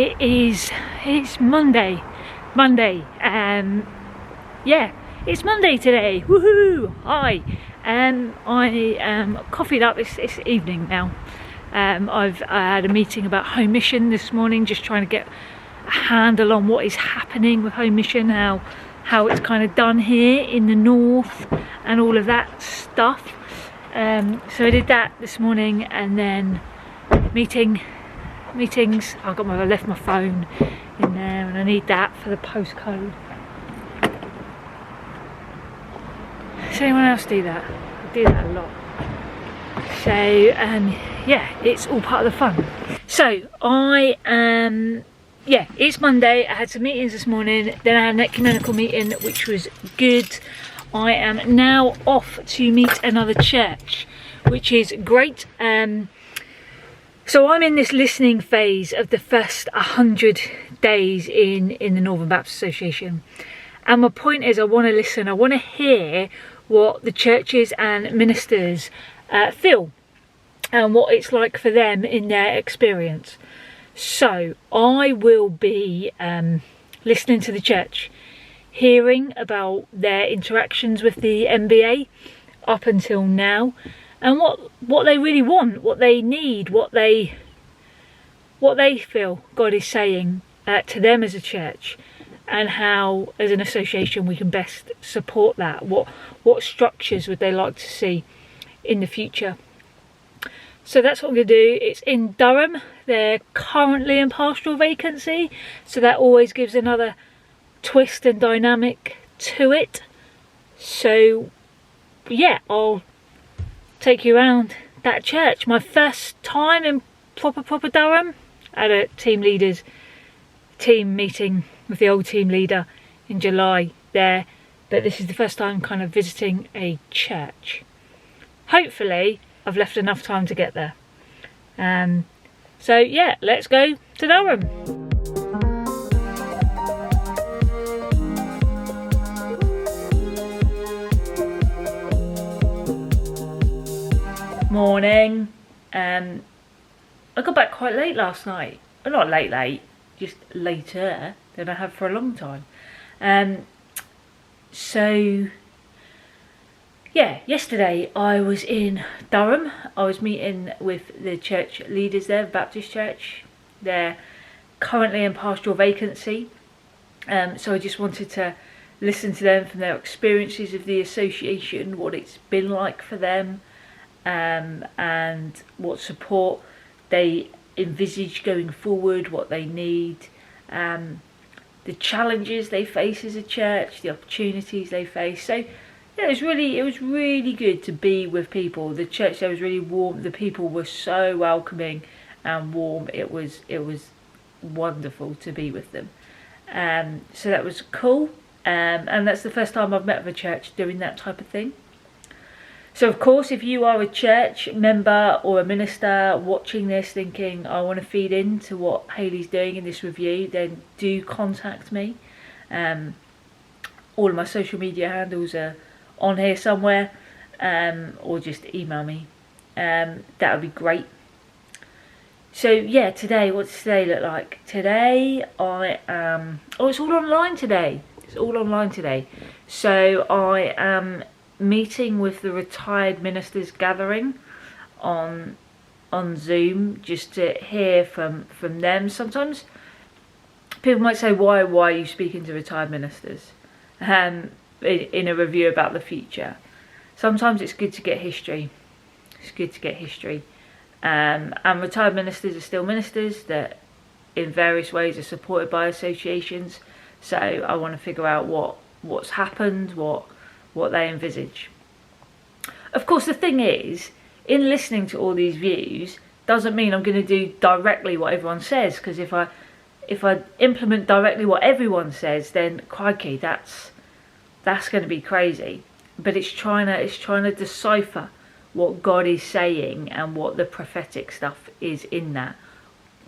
It's Monday. Yeah, it's Monday today. Woohoo! Hi. I am coffeeed up. It's evening now. I had a meeting about home mission this morning, just trying to get a handle on what is happening with home mission, how it's kind of done here in the north and all of that stuff. So I did that this morning, and then meetings. I left my phone in there, and I need that for the postcode. Does anyone else do that? I do that a lot. So yeah, it's all part of the fun. So it's Monday. I had some meetings this morning, then I had an ecumenical meeting, which was good. I am now off to meet another church, which is great. So I'm in this listening phase of the first 100 days in the Northern Baptist Association, and my point is I want to listen. I want to hear what the churches and ministers feel and what it's like for them in their experience. So I will be listening to the church, hearing about their interactions with the MBA up until now, and what they really want, what they need, what they feel God is saying to them as a church, and how as an association we can best support that. What structures would they like to see in the future? So that's what I'm going to do. It's in Durham. They're currently in pastoral vacancy, so that always gives another twist and dynamic to it. So yeah, I'll take you around that church. My first time in proper Durham. I had a team meeting with the old team leader in July there, but this is the first time kind of visiting a church. Hopefully I've left enough time to get there. So yeah, let's go to Durham. Morning. I got back quite late last night. Well, not late, just later than I have for a long time. So yeah, yesterday I was in Durham. I was meeting with the church leaders there, Baptist Church. They're currently in pastoral vacancy. So I just wanted to listen to them from their experiences of the association, what it's been like for them, and what support they envisage going forward, what they need, the challenges they face as a church, the opportunities they face. So yeah, it was really good to be with people. The church there was really warm. The people were so welcoming and warm. It was wonderful to be with them. So that was cool. And that's the first time I've met with a church doing that type of thing. So of course, if you are a church member or a minister watching this thinking, I want to feed into what Hayley's doing in this review, then do contact me. All of my social media handles are on here somewhere, or just email me. That would be great. So yeah, today, what does today look like? Today I am, it's all online today. It's all online today. So I am meeting with the retired ministers gathering on Zoom, just to hear from them. Sometimes people might say, why are you speaking to retired ministers in a review about the future? Sometimes it's good to get history. And retired ministers are still ministers that in various ways are supported by associations. So I want to figure out what's happened, what they envisage. Of course, the thing is, in listening to all these views doesn't mean I'm going to do directly what everyone says, because if I implement directly what everyone says, then crikey, that's going to be crazy. But it's trying to decipher what God is saying and what the prophetic stuff is in that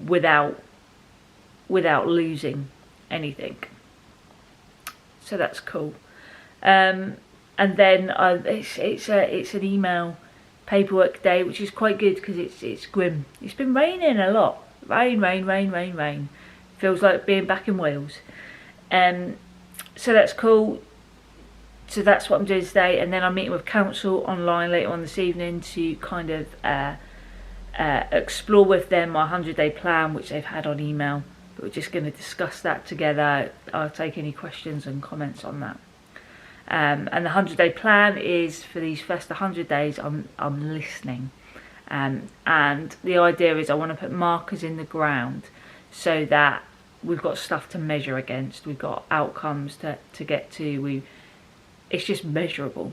without losing anything. So that's cool. And then it's an email paperwork day, which is quite good because it's grim. It's been raining a lot. Rain. Feels like being back in Wales. So that's cool. So that's what I'm doing today, and then I'm meeting with council online later on this evening to kind of explore with them my 100-day plan, which they've had on email. But we're just going to discuss that together. I'll take any questions and comments on that. And the 100-day plan is for these first 100 days I'm listening, and the idea is I want to put markers in the ground so that we've got stuff to measure against, we've got outcomes to get to, it's just measurable.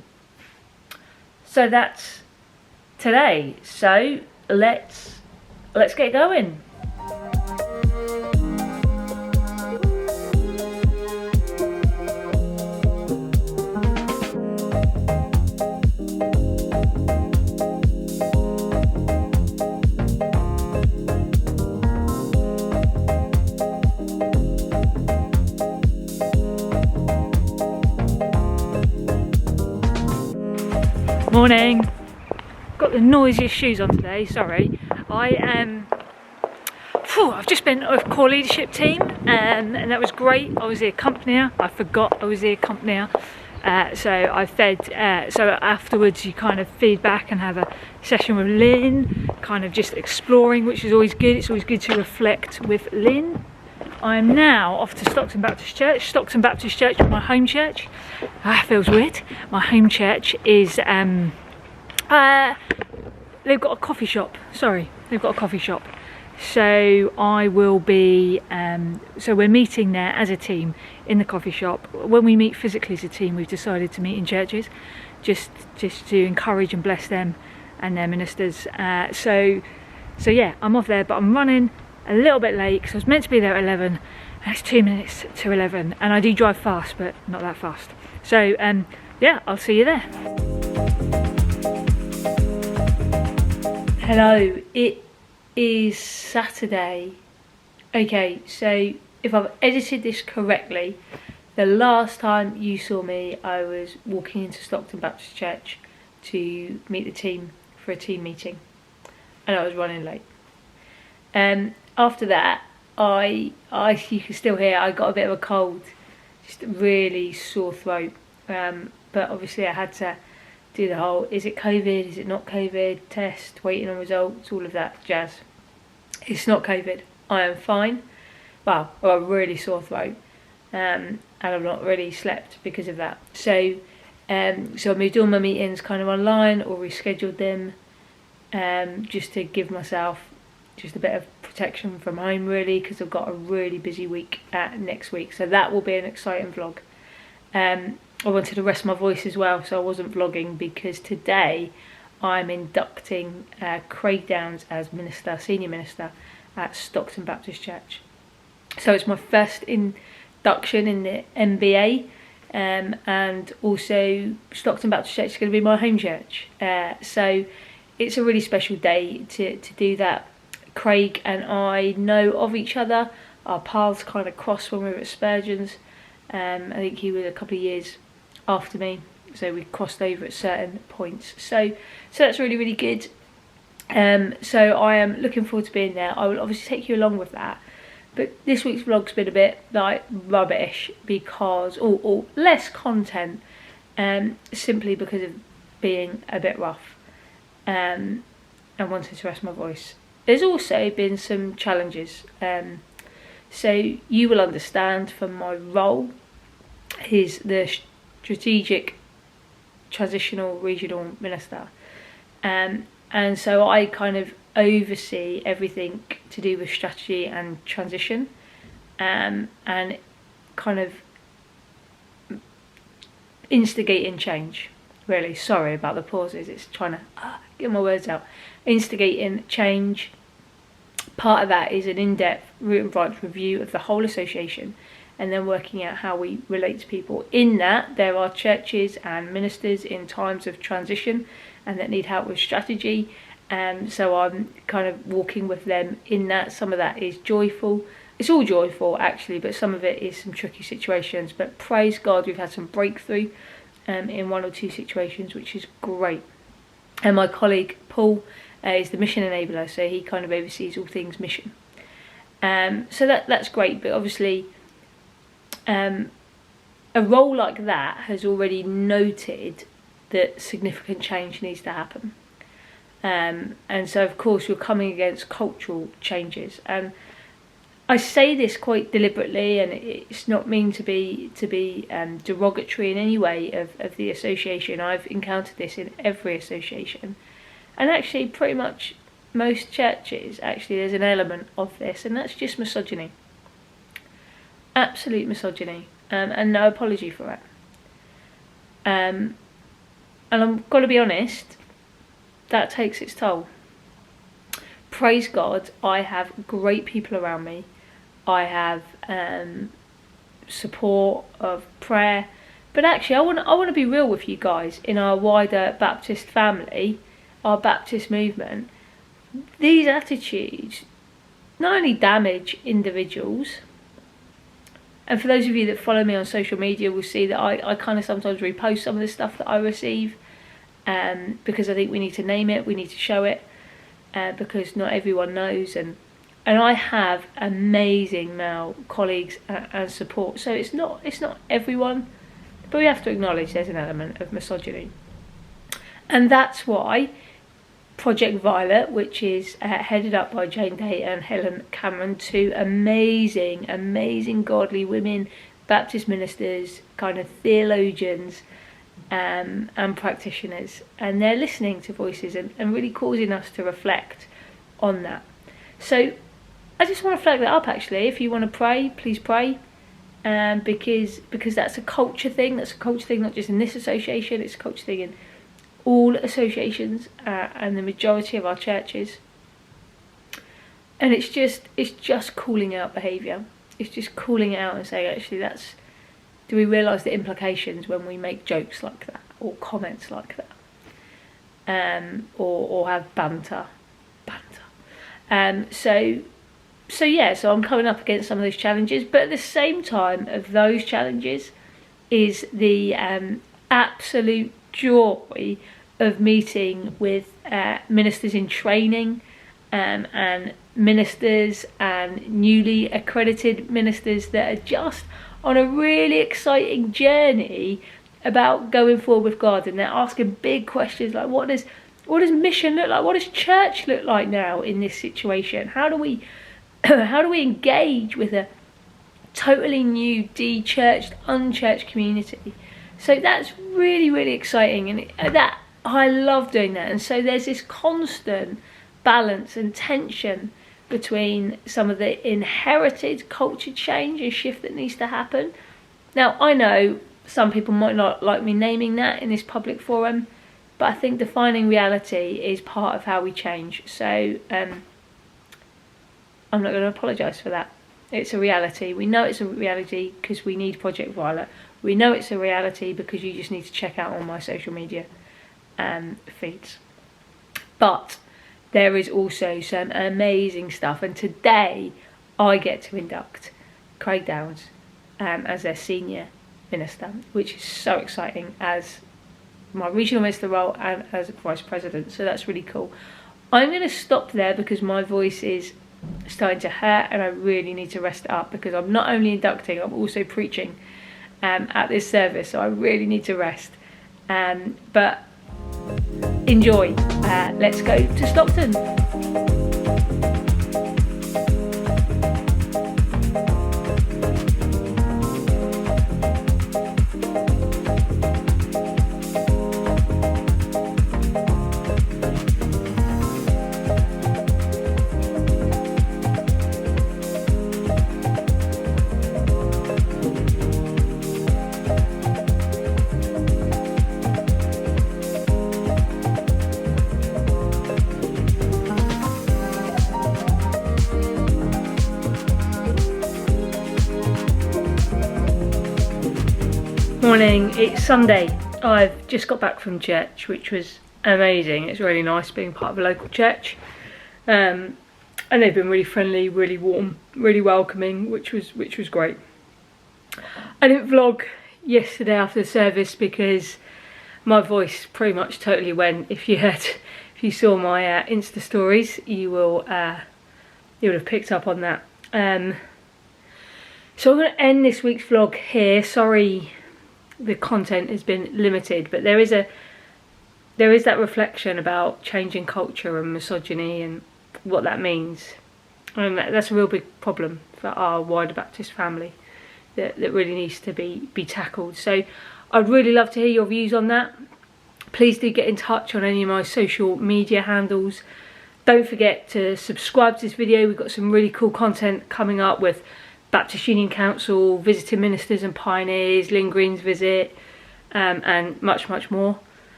So that's today. So let's get going. Morning. Got the noisiest shoes on today, sorry. I've just been with core leadership team, and that was great. I was the accompanier. I forgot I was the accompanier. So I fed, so afterwards you kind of feed back and have a session with Lynn, kind of just exploring, which is always good. It's always good to reflect with Lynn. I am now off to Stockton Baptist Church. Stockton Baptist Church, my home church. Feels weird. My home church is, they've got a coffee shop. Sorry, they've got a coffee shop. So I will be, so we're meeting there as a team in the coffee shop. When we meet physically as a team, we've decided to meet in churches, just to encourage and bless them and their ministers. So yeah, I'm off there, but I'm running a little bit late because I was meant to be there at 11, and it's 2 minutes to 11, and I do drive fast, but not that fast. So yeah, I'll see you there. Hello, it is Saturday. Okay, so if I've edited this correctly, the last time you saw me, I was walking into Stockton Baptist Church to meet the team for a team meeting, and I was running late. After that, you can still hear I got a bit of a cold, just a really sore throat. But obviously I had to do the whole, is it COVID, is it not COVID, test, waiting on results, all of that jazz. It's not COVID, I am fine. Well, I've got a really sore throat, and I've not really slept because of that. So I moved all my meetings kind of online, or rescheduled them, just to give myself just a bit of protection from home, really, because I've got a really busy week next week. So that will be an exciting vlog. I wanted to rest my voice as well, so I wasn't vlogging, because today I'm inducting Craig Downs as senior minister at Stockton Baptist Church. So it's my first induction in the MBA, and also Stockton Baptist Church is going to be my home church. So it's a really special day to do that. Craig and I know of each other. Our paths kind of crossed when we were at Spurgeon's. I think he was a couple of years after me, so we crossed over at certain points. So that's really, really good. So I am looking forward to being there. I will obviously take you along with that. But this week's vlog's been a bit like rubbish, because, or less content, simply because of being a bit rough, and wanted to rest my voice. There's also been some challenges. So you will understand from my role is the strategic transitional regional minister. And so I kind of oversee everything to do with strategy and transition, and kind of instigating change, really. Sorry about the pauses, it's trying to get my words out. Instigating change. Part of that is an in-depth root and branch review of the whole association, and then working out how we relate to people. In that, there are churches and ministers in times of transition and that need help with strategy, and so I'm kind of walking with them in that. Some of that is joyful. It's all joyful actually, but some of it is some tricky situations. But praise God, we've had some breakthrough in one or two situations, which is great. And my colleague Paul is the mission enabler, so he kind of oversees all things mission. So that's great, but obviously a role like that has already noted that significant change needs to happen. And so of course you're coming against cultural changes, and I say this quite deliberately, and it's not mean to be derogatory in any way of the association. I've encountered this in every association, and actually pretty much most churches, actually there's an element of this, and that's just misogyny. Absolute misogyny, and no apology for it. And I've got to be honest, that takes its toll. Praise God, I have great people around me. I have support of prayer, but actually I want to be real with you guys. In our wider Baptist family, our Baptist movement, these attitudes not only damage individuals, and for those of you that follow me on social media will see that I kind of sometimes repost some of the stuff that I receive, because I think we need to name it, we need to show it, because not everyone knows, and I have amazing male colleagues and support. So it's not everyone, but we have to acknowledge there's an element of misogyny, and that's why Project Violet, which is headed up by Jane Day and Helen Cameron, two amazing godly women, Baptist ministers, kind of theologians, and practitioners, and they're listening to voices and really causing us to reflect on that. So I just want to flag that up. Actually, if you want to pray, please pray, because that's a culture thing. That's a culture thing, not just in this association. It's a culture thing in all associations and the majority of our churches. And it's just calling out behaviour. It's just calling it out and saying, actually, do we realise the implications when we make jokes like that, or comments like that, or have banter. So I'm coming up against some of those challenges, but at the same time of those challenges is the absolute joy of meeting with ministers in training, and ministers and newly accredited ministers that are just on a really exciting journey about going forward with God, and they're asking big questions like, what does mission look like? What does church look like now in this situation? How do we engage with a totally new, de-churched, unchurched community? So that's really, really exciting, and that I love doing that. And so there's this constant balance and tension between some of the inherited culture change and shift that needs to happen. Now, I know some people might not like me naming that in this public forum, but I think defining reality is part of how we change. So I'm not going to apologise for that. It's a reality. We know it's a reality because we need Project Violet. We know it's a reality because you just need to check out all my social media feeds. But there is also some amazing stuff, and today I get to induct Craig Downs as their senior minister, which is so exciting, as my regional minister role and as vice president. So that's really cool. I'm going to stop there because my voice is starting to hurt and I really need to rest it up, because I'm not only inducting, I'm also preaching at this service, so I really need to rest. But enjoy. Let's go to Stockton. Morning, it's Sunday. I've just got back from church, which was amazing. It's really nice being part of a local church, and they've been really friendly, really warm, really welcoming, which was great. I didn't vlog yesterday after the service because my voice pretty much totally went. If you saw my Insta stories, you would have picked up on that. So I'm going to end this week's vlog here. Sorry the content has been limited, but there is that reflection about changing culture and misogyny and what that means. And that's a real big problem for our wider Baptist family that really needs to be tackled. So I'd really love to hear your views on that. Please do get in touch on any of my social media handles. Don't forget to subscribe to this video. We've got some really cool content coming up with Baptist Union Council, visiting ministers and pioneers, Lynn Green's visit, and much more.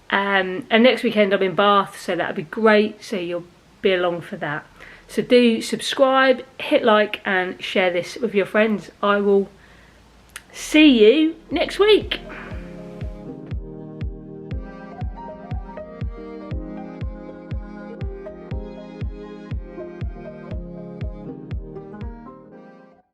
And next weekend I'm in Bath, so that'd be great, so you'll be along for that. So do subscribe, hit like and share this with your friends. I will see you next week.